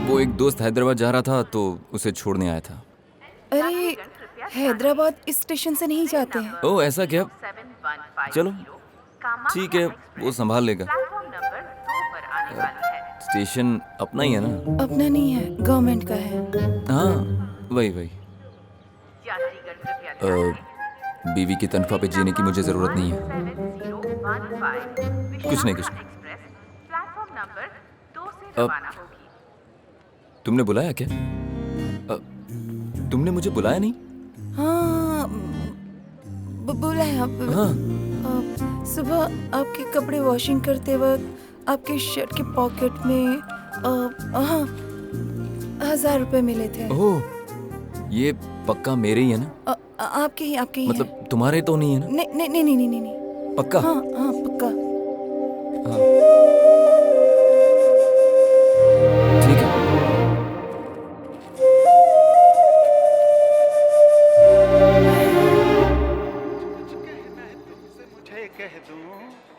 वो एक दोस्त हैदराबाद जा रहा था तो उसे छोड़ने आया था। अरे हैदराबाद इस स्टेशन से नहीं जाते हैं। ओह ऐसा क्या? चलो ठीक है, वो संभाल लेगा। स्टेशन अपना ही है ना? अपना नहीं है, गवर्नमेंट का है। हाँ वही वही। बीवी की तनख्वाह पे जीने की मुझे जरूरत नहीं है। कुछ नहीं कुछ नहीं। तुमने बुलाया क्या? तुमने मुझे बुलाया नहीं? हाँ बोला है आप। हाँ सुबह आपके कपड़े वॉशिंग करते वक्त आपके शर्ट के पॉकेट में हाँ 1000 रुपए मिले थे। ओह ये पक्का मेरे ही है ना? आपके ही है। मतलब तुम्हारे तो नहीं है ना? नहीं नहीं नहीं नहीं नहीं। पक्का? हाँ हाँ पक्का। हाँ ठीक है।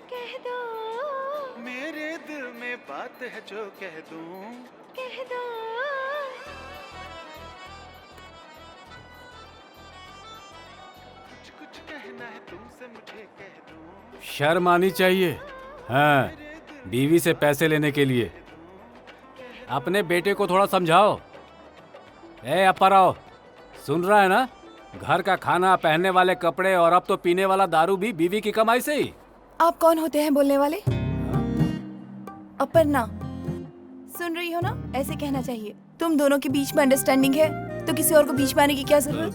कह दो मेरे दिल में बात है जो कह दूं, कह दो। कुछ कहना है तुमसे मुझे कह दूं। शर्म आनी चाहिए। हाँ बीवी से पैसे लेने के लिए। अपने बेटे को थोड़ा समझाओ। अपराओ सुन रहा है ना? घर का खाना, पहनने वाले कपड़े और अब तो पीने वाला दारू भी बीवी की कमाई से ही। आप कौन होते हैं बोलने वाले? अपर्णा सुन रही हो ना? ऐसे कहना चाहिए। तुम दोनों के बीच में अंडरस्टैंडिंग है तो किसी और को बीच में आने की क्या जरूरत?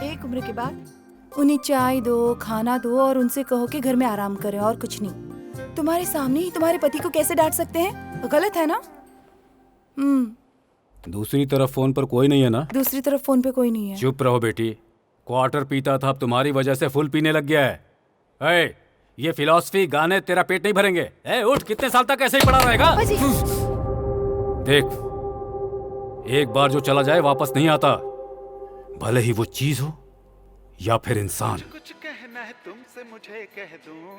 एक उम्र के बाद उन्हें चाय दो, खाना दो और उनसे कहो कि घर में आराम करें और कुछ नहीं। तुम्हारे सामने ही तुम्हारे पति को कैसे डांट सकते हैं? गलत है ना? दूसरी तरफ फोन पर कोई नहीं है ना? दूसरी तरफ फोन पे कोई नहीं है। चुप रहो बेटी। क्वार्टर पीता था, अब तुम्हारी वजह से फुल पीने लग गया है। ये फिलॉसफी गाने तेरा पेट नहीं भरेंगे। उठ, कितने साल तक ऐसे ही पड़ा रहेगा? देख, एक बार जो चला जाए वापस नहीं आता, भले ही वो चीज हो या फिर इंसान। कुछ कहना है तुमसे मुझे कह दूं,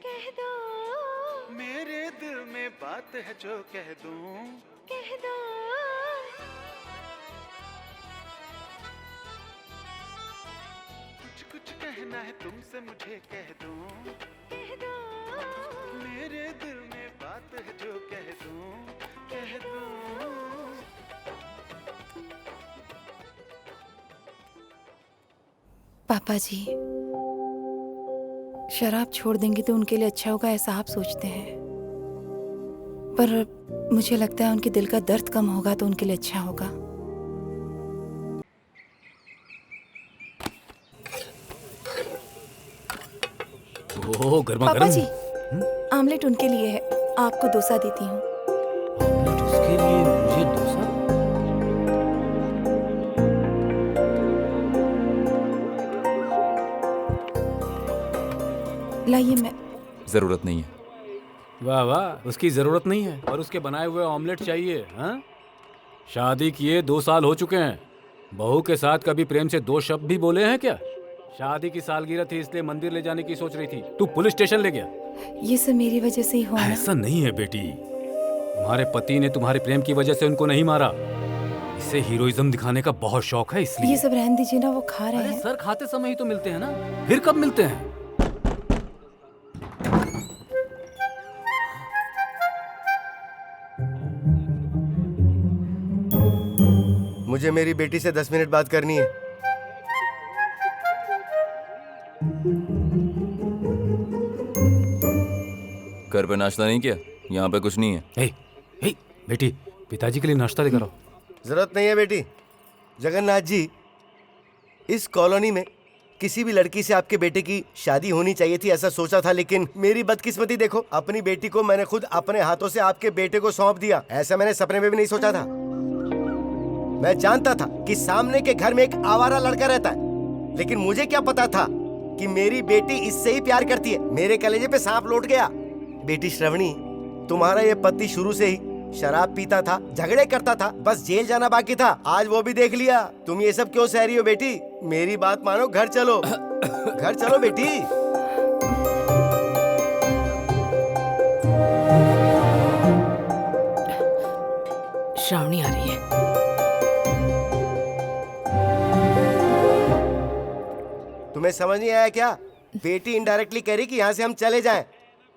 कह दो मेरे दिल में बात है जो कह दूं, कह दो। कुछ कहना है तुमसे मुझे कह दूं, कह दो मेरे दिल में बात है जो कह दूं, कह दूं। पापा जी शराब छोड़ देंगे तो उनके लिए अच्छा होगा ऐसा आप सोचते हैं, पर मुझे लगता है उनके दिल का दर्द कम होगा तो उनके लिए अच्छा होगा। ओह गर्मा पापा गर्म। जी आमलेट उनके लिए है, आपको डोसा देती हूँ। ऑमलेट उसके लिए, मुझे डोसा? लाइए। मैं जरूरत नहीं है। वाह वाह, उसकी जरूरत नहीं है और उसके बनाए हुए ऑमलेट चाहिए? हाँ, शादी किए 2 साल हो चुके हैं। बहू के साथ कभी प्रेम से 2 शब्द भी बोले हैं क्या? शादी की सालगिरह थी इसलिए मंदिर ले जाने की सोच रही थी, तू पुलिस स्टेशन ले गया। ये सब मेरी वजह से ही हुआ ना? ऐसा नहीं है बेटी, तुम्हारे पति ने तुम्हारे प्रेम की वजह से उनको नहीं मारा। इसे हीरोइज्म दिखाने का बहुत शौक है इसलिए। ये सब रहने दीजिए ना, वो खा रहे हैं। सर खाते समय ही तो मिलते हैं ना, फिर कब मिलते हैं? मुझे मेरी बेटी से 10 मिनट बात करनी है। घर पे नाश्ता नहीं किया? यहाँ पे कुछ नहीं है। हे बेटी, पिताजी के लिए नाश्ता लेकर आओ। जरूरत नहीं है बेटी। जगन्नाथ जी, इस कॉलोनी में किसी भी लड़की से आपके बेटे की शादी होनी चाहिए थी ऐसा सोचा था, लेकिन मेरी बदकिस्मती देखो, अपनी बेटी को मैंने खुद अपने हाथों से आपके बेटे को सौंप दिया। ऐसा मैंने सपने में भी नहीं सोचा था। मैं जानता था कि सामने के घर में एक आवारा लड़का रहता है, लेकिन मुझे क्या पता था कि मेरी बेटी इससे ही प्यार करती है। मेरे कलेजे पे सांप लौट गया। बेटी श्रवणी, तुम्हारा ये पति शुरू से ही शराब पीता था, झगड़े करता था, बस जेल जाना बाकी था। आज वो भी देख लिया। तुम ये सब क्यों सह रही हो बेटी? मेरी बात मानो, घर चलो। घर चलो बेटी। श्रावणी आ रही है। तुम्हें समझ नहीं आया क्या? बेटी इनडायरेक्टली कह रही कि यहाँ से हम चले जाएं।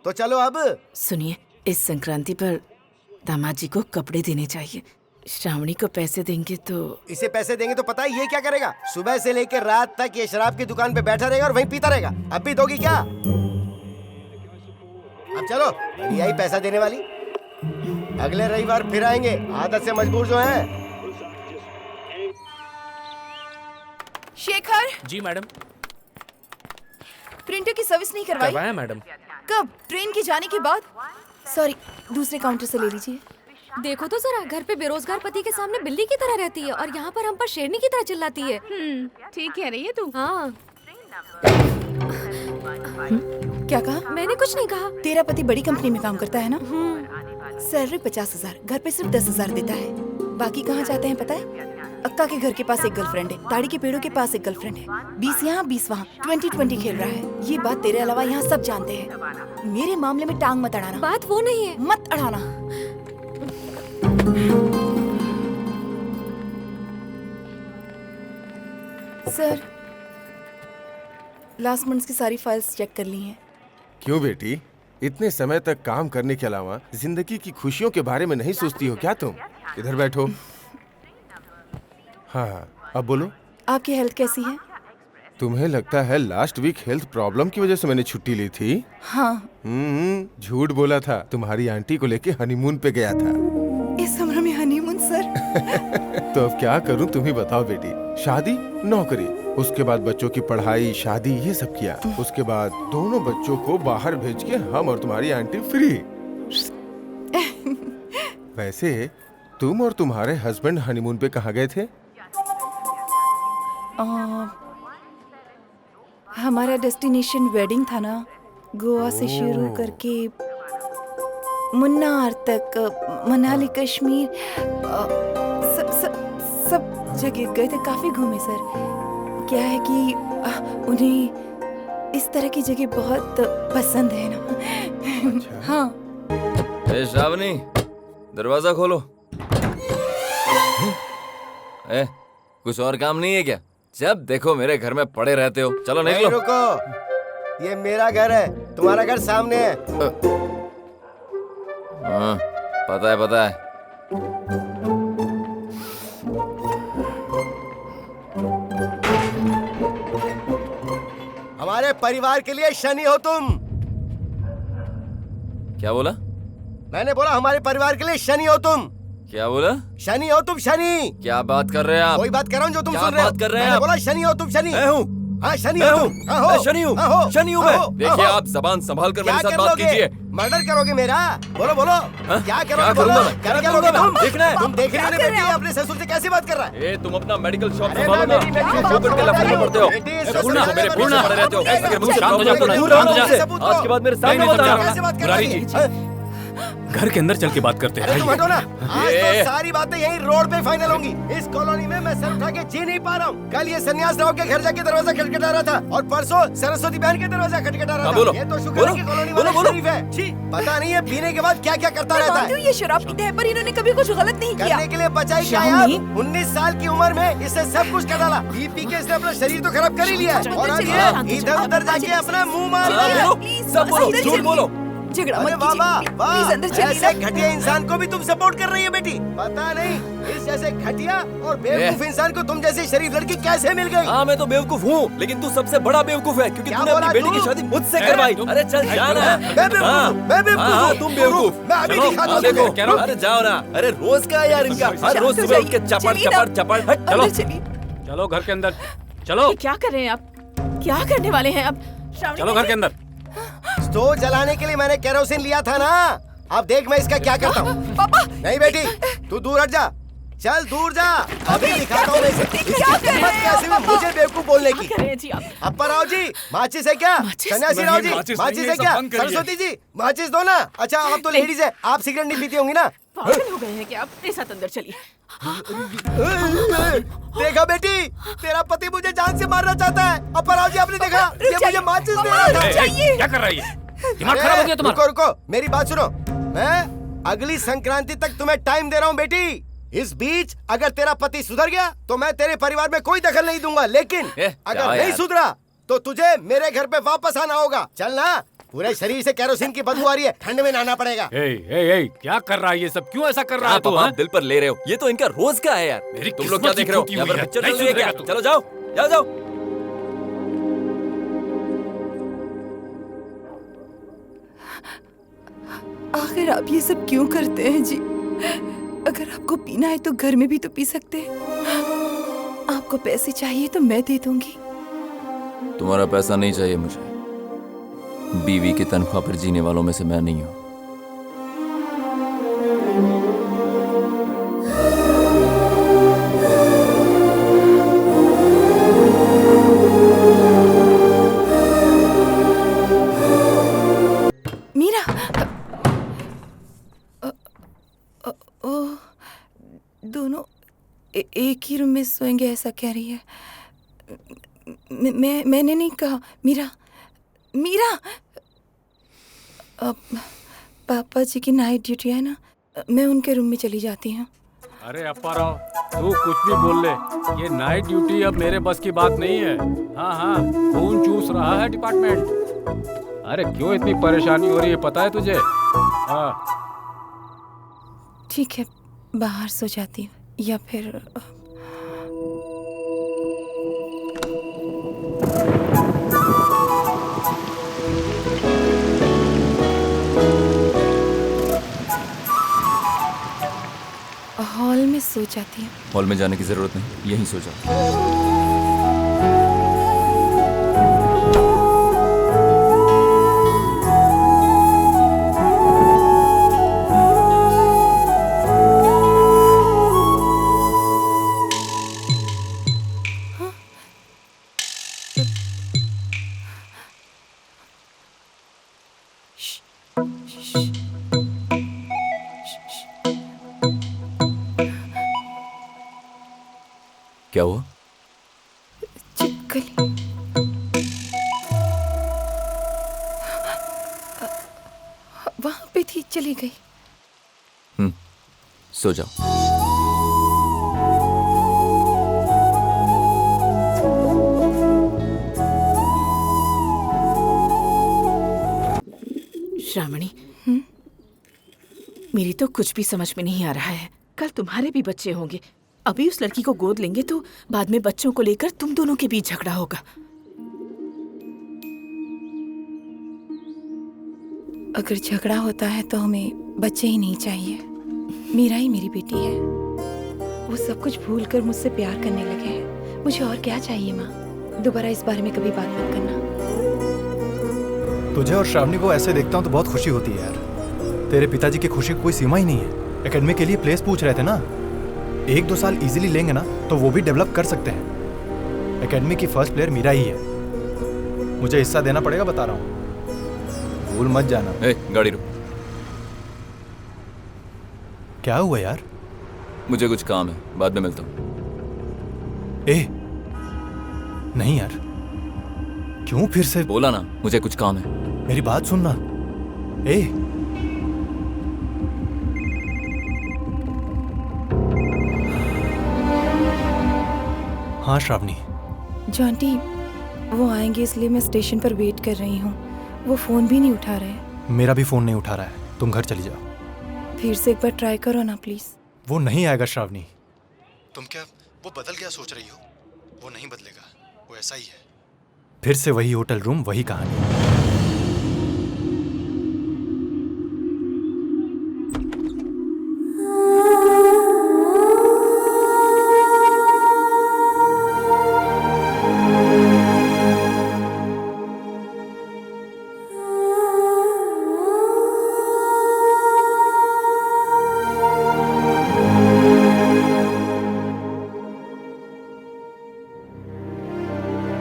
तो चलो अब। सुनिए, इस संक्रांति पर दामाद जी को कपड़े देने चाहिए। श्रावणी को पैसे देंगे तो इसे पैसे देंगे तो पता है ये क्या करेगा? सुबह से लेकर रात तक ये शराब की दुकान पे बैठा रहेगा और वहीं पीता रहेगा। अब भी दोगी क्या? अब चलो, यही पैसा देने वाली। अगले रविवार फिर आएंगे, आदत से मजबूर जो है। शेखर, जी मैडम। प्रिंटर की सर्विस नहीं करवाई? करवाया मैडम। कब? ट्रेन के जाने के बाद? सॉरी, दूसरे काउंटर से ले लीजिए। देखो तो जरा, घर पे बेरोजगार पति के सामने बिल्ली की तरह रहती है और यहाँ पर हम पर शेरनी की तरह चिल्लाती है। ठीक कह रही है तू। हाँ, क्या कहा? मैंने कुछ नहीं कहा। तेरा पति बड़ी कंपनी में काम करता है ना? सैलरी 50,000, घर पे सिर्फ 10,000 देता है। बाकी कहाँ जाते हैं पता है? अक्का के घर के पास एक गर्लफ्रेंड है, ताड़ी के पेड़ों के पास एक गर्लफ्रेंड है। 20 यहाँ 20 वहाँ, 20-20 खेल रहा है। ये बात तेरे अलावा यहाँ सब जानते हैं। मेरे मामले में टांग मत अड़ाना। बात वो नहीं है। मत अड़ाना। सर, लास्ट मंथ की सारी फाइल्स चेक कर ली हैं। क्यों बेटी, इतने समय तक काम करने के अलावा जिंदगी की खुशियों के बारे में नहीं सोचती हो क्या तुम? इधर बैठो। हाँ, अब बोलो। आपकी हेल्थ कैसी है? तुम्हें लगता है लास्ट वीक हेल्थ प्रॉब्लम की वजह से मैंने छुट्टी ली थी? हाँ। झूठ बोला था। तुम्हारी आंटी को लेके हनीमून पे गया था। इस उम्र में हनीमून सर? तो अब क्या करूं, तुम ही बताओ बेटी। शादी, नौकरी, उसके बाद बच्चों की पढ़ाई, शादी, ये सब किया। उसके बाद दोनों बच्चों को बाहर भेज के हम और तुम्हारी आंटी फ्री। वैसे तुम और तुम्हारे हस्बैंड हनीमून पे कहाँ गए थे? हमारा डेस्टिनेशन वेडिंग था ना, गोवा से शुरू करके मुन्नार तक, मनाली, कश्मीर, सब जगह गए थे। काफी घूमे सर। क्या है कि उन्हें इस तरह की जगह बहुत पसंद है ना। अच्छा। हाँ। ए श्रावणी, दरवाजा खोलो। ए, कुछ और काम नहीं है क्या? जब देखो मेरे घर में पड़े रहते हो। चलो नहीं, निकलो। रुको, ये मेरा घर है, तुम्हारा घर सामने है। हाँ, पता है। हमारे परिवार के लिए शनि हो तुम। क्या बोला? मैंने बोला हमारे परिवार के लिए शनि हो तुम। क्या बोला? शनि हो तुम, शनि। क्या बात कर रहे हैं आप? वही बात कर रहा हूँ जो तुम क्या सुन रहे हो। बात कर रहे हैं मैंने आप? बोला शनि हो तुम, शनि। मैं हूँ। हाँ, शनि मैं हो हूँ। तुम। हाँ, हो। मैं शनि हूँ। हाँ, हो। शनि हूँ हाँ, मैं। हो। देखिए, हाँ, हो। आप जबान संभाल कर क्या मेरे साथ कर बात लोगे? कीजिए। मर्डर करोगे मेरा? बोलो बोलो। हाँ? क्या क्या करोगे? करूंगा बोलो। मैं? क्या क्या करोगे करूंगा तुम? मैं? देखना है। तुम देख रहे हो ना बेटी, अपने ससुर से कैसी बात कर रहा है? ए, तुम अपना मेडिकल शॉप अरे संभालो मैं ना। मेरी मेडिकल क्यों करके लफड़े में पड़ते हो? बेटी, ए, ससुर पूर्णा, से मेरे मेरे पूर्णा ससुर पड़े रहते हो। से अगर मुझसे शांत हो प्रॉब्लम जाओ, है तो दूर दूर रहो रहो मुझसे। सबूत आज दो। के बाद मेरे सामने नहीं, मत आना। कैसे बात कर मुरारी रही जी। है? घर के अंदर चल के बात करते अरे तुम हैं। हटो ना। आज तो सारी बातें यहीं रोड पे फाइनल होंगी। इस कॉलोनी में मैं सर उठा के जी नहीं पा रहा हूँ। कल ये सन्यास राव के घर जाके दरवाजा खटखटा रहा था और परसों सरस्वती बहन के दरवाजा खटखटा रहा हाँ, था। बोलो। ये तो शुक्र बोलो। है कि कॉलोनी बोलो, वाला बोलो। शरीफ है। छी, पता नहीं है पीने के बाद क्या क्या करता मैं रहता मानती हूँ है। ये शराब की तह पर इन्होंने कभी कुछ गलत नहीं किया। करने के लिए बचाई क्या यार? 19 साल की उम्र में इसने सब कुछ कर डाला। पी के इसने अपना शरीर तो खराब कर ही लिया है। और अब ये इधर उधर जाके अपना मुंह मार हाँ, रहा है। बोलो। सब बोलो, अंदर झूठ चलिए। बोलो। झगड़ा अरे मत वाह वाह कीजिए। वाह, प्लीज अंदर चलिए ऐसे ना। घटिया इंसान को भी तुम सपोर्ट कर रही है बेटी। पता नहीं इस जैसे घटिया और बेवकूफ इंसान को तुम जैसी शरीफ लड़की कैसे मिल गई। हाँ, मैं तो बेवकूफ हूँ, लेकिन तू सबसे बड़ा बेवकूफ है क्योंकि क्या तूने अपनी बोला बेटी तू? की शादी मुझसे करवाई। अरे चल जाना। मैं बेवकूफ हाँ, हूँ, मैं बेवकूफ हाँ, हूँ। तुम बेवकूफ। मैं अभी चलो, दिखाता हाँ, हूँ देखो, तुझे। अरे जाओ ना। अरे रोज का है यार इनका। हर रोज सुबह उठ के चपड़ चलिए ना। चपड़ चपड़। हट, चलो। अंदर चलिए। चलो घर के अंदर। चलो, क्या कर रहे हैं आप? क्या करने वाले हैं अब? श्रावणी चलो घर के अंदर। स्टोव जलाने के लिए मैंने केरोसिन लिया था ना। अब देख मैं इसका क्या करता हूँ। पापा, नहीं बेटी, तू दूर हट जा। चल दूर जा। अभी दिखाता हूँ मैं इसे। इसकी हिम्मत कैसे हुई मुझे बेवकूफ बोलने की। कर रहे हैं जी आप? अप्पा राव जी, माचिस है क्या? माचिस? सन्यासी राव जी, माचिस माचिस नहीं है है, क्या? सब बंद करिए। सरस्वती जी, माचिस दो ना। अच्छा आप तो लेडीज है, आप सिगरेट नहीं पीती होंगी ना। पागल हो गए हैं क्या आप? मेरे साथ अंदर चलिए। देखा बेटी, तेरा पति मुझे जान से मारना चाहता है। अप्पा राव जी आपने देखा, ये मुझे माचिस दे रहा था। चाहिए। क्या कर रही है? दिमाग खराब हो गया तुम्हारा? रुको रुको, मेरी बात सुनो। मैं अगली संक्रांति तक तुम्हें टाइम दे रहा हूँ बेटी। इस बीच अगर तेरा पति सुधर गया तो मैं तेरे परिवार में कोई दखल नहीं दूंगा, लेकिन अगर नहीं यार। सुधरा तो तुझे मेरे घर पे वापस आना होगा। चल ना, पूरे शरीर से केरोसिन की बदबू आ रही है, ठंड में नहाना पड़ेगा। क्या कर रहा है ये सब? क्यों ऐसा कर रहा है तू? पापा हाँ? आप दिल पर ले रहे हो, ये तो इनका रोज का है यार। मेरी तुम लोग क्या किस्मत देख रहे हो? ही यहाँ पर टूटी हुई है। पिक्चर नहीं चल रही है क्या? सुधरेगा तू। चलो जाओ जाओ जाओ। आखिर आप ये सब क्यों करते हैं जी? अगर आपको पीना है तो घर में भी तो पी सकते हैं। आपको पैसे चाहिए तो मैं दे दूंगी। तुम्हारा पैसा नहीं चाहिए मुझे। बीवी की तनख्वाह पर जीने वालों में से मैं नहीं हूँ। मीरा, ओ, दोनों एक ही रूम में सोएंगे ऐसा कह रही है। मैंने नहीं कहा। मीरा, मीरा, पापा जी की नाइट ड्यूटी है ना, मैं उनके रूम में चली जाती हूँ। अरे अप्पा राव, तू कुछ भी बोल ले, ये नाइट ड्यूटी अब मेरे बस की बात नहीं है। हाँ हाँ, खून चूस रहा है डिपार्टमेंट। अरे क्यों इतनी परेशानी हो रही है, पता है तुझे? हाँ ठीक है, बाहर सो जाती हूँ या फिर हॉल में सो जाती हूँ। हॉल में जाने की जरूरत नहीं, यहीं सो जाओ। क्या हुआ? चिपकली। वहां पे थी, चली गई। सो जाओ। श्रावणी, मेरी तो कुछ भी समझ में नहीं आ रहा है। कल तुम्हारे भी बच्चे होंगे, अभी उस लड़की को गोद लेंगे तो बाद में बच्चों को लेकर तुम दोनों के बीच झगड़ा होगा। अगर झगड़ा होता है तो हमें बच्चे ही नहीं चाहिए। मीरा ही मेरी बेटी है। वो सब कुछ भूल कर मुझसे प्यार करने लगे हैं। मुझे और क्या चाहिए माँ? दोबारा इस बारे में कभी बात मत करना। तुझे और श्रावणी को ऐसे देखता हूँ तो बहुत खुशी होती है यार। तेरे पिताजी की खुशी की कोई सीमा ही नहीं है। एकेडमी के लिए प्लेस पूछ रहे थे ना, 1-2 साल इजीली लेंगे ना तो वो भी डेवलप कर सकते हैं। एकेडमी की फर्स्ट प्लेयर मीरा ही है। मुझे हिस्सा देना पड़ेगा, बता रहा हूँ, भूल मत जाना। गाड़ी रुक। क्या हुआ यार? मुझे कुछ काम है, बाद में मिलता हूँ। नहीं यार, क्यों फिर से? बोला ना, मुझे कुछ काम है। मेरी बात सुनना। हाँ श्रावणी। जॉन्टी, वो आएंगे इसलिए मैं स्टेशन पर वेट कर रही हूँ। वो फोन भी नहीं उठा रहे। मेरा भी फोन नहीं उठा रहा है। तुम घर चली जाओ। फिर से एक बार ट्राई करो ना प्लीज। वो नहीं आएगा श्रावणी। तुम क्या वो बदल गया सोच रही हो? वो नहीं बदलेगा, वो ऐसा ही है। फिर से वही होटल रूम, वही कहानी।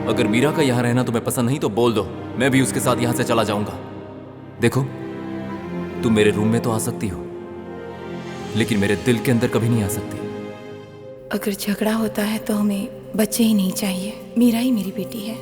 अगर मीरा का यहाँ रहना तुम्हें पसंद नहीं तो बोल दो, मैं भी उसके साथ यहाँ से चला जाऊंगा। देखो, तुम मेरे रूम में तो आ सकती हो, लेकिन मेरे दिल के अंदर कभी नहीं आ सकती। अगर झगड़ा होता है तो हमें बच्चे ही नहीं चाहिए। मीरा ही मेरी बेटी है।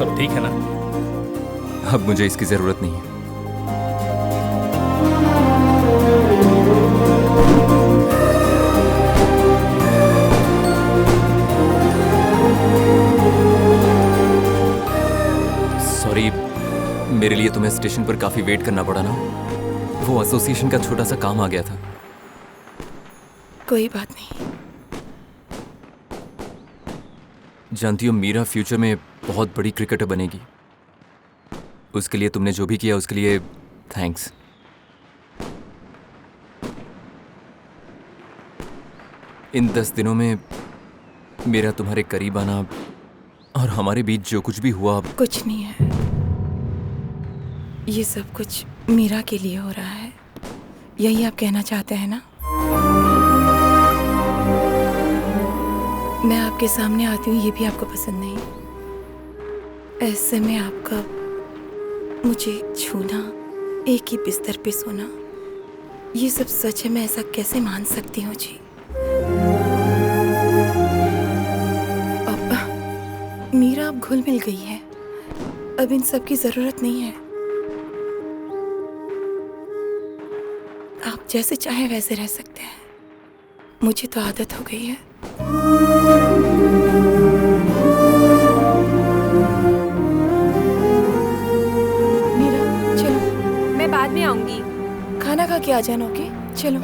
सब ठीक है ना? अब मुझे इसकी जरूरत नहीं है। सॉरी, मेरे लिए तुम्हें स्टेशन पर काफी वेट करना पड़ा ना। वो एसोसिएशन का छोटा सा काम आ गया था। कोई बात नहीं। जानती हो, मीरा फ्यूचर में बहुत बड़ी क्रिकेटर बनेगी। उसके लिए तुमने जो भी किया उसके लिए थैंक्स। इन 10 दिनों में मेरा तुम्हारे करीब आना और हमारे बीच जो कुछ भी हुआ, कुछ नहीं है। ये सब कुछ मीरा के लिए हो रहा है, यही आप कहना चाहते हैं ना? मैं आपके सामने आती हूँ, ये भी आपको पसंद नहीं। ऐसे में आपका मुझे छूना, एक ही बिस्तर पे सोना, ये सब सच है। मैं ऐसा कैसे मान सकती हूँ जी? अब मीरा अब घुल मिल गई है, अब इन सब की जरूरत नहीं है। आप जैसे चाहे वैसे रह सकते हैं, मुझे तो आदत हो गई है। मीरा चलो, मैं बाद में आऊंगी। खाना खा के आ जाना, ओके? चलो।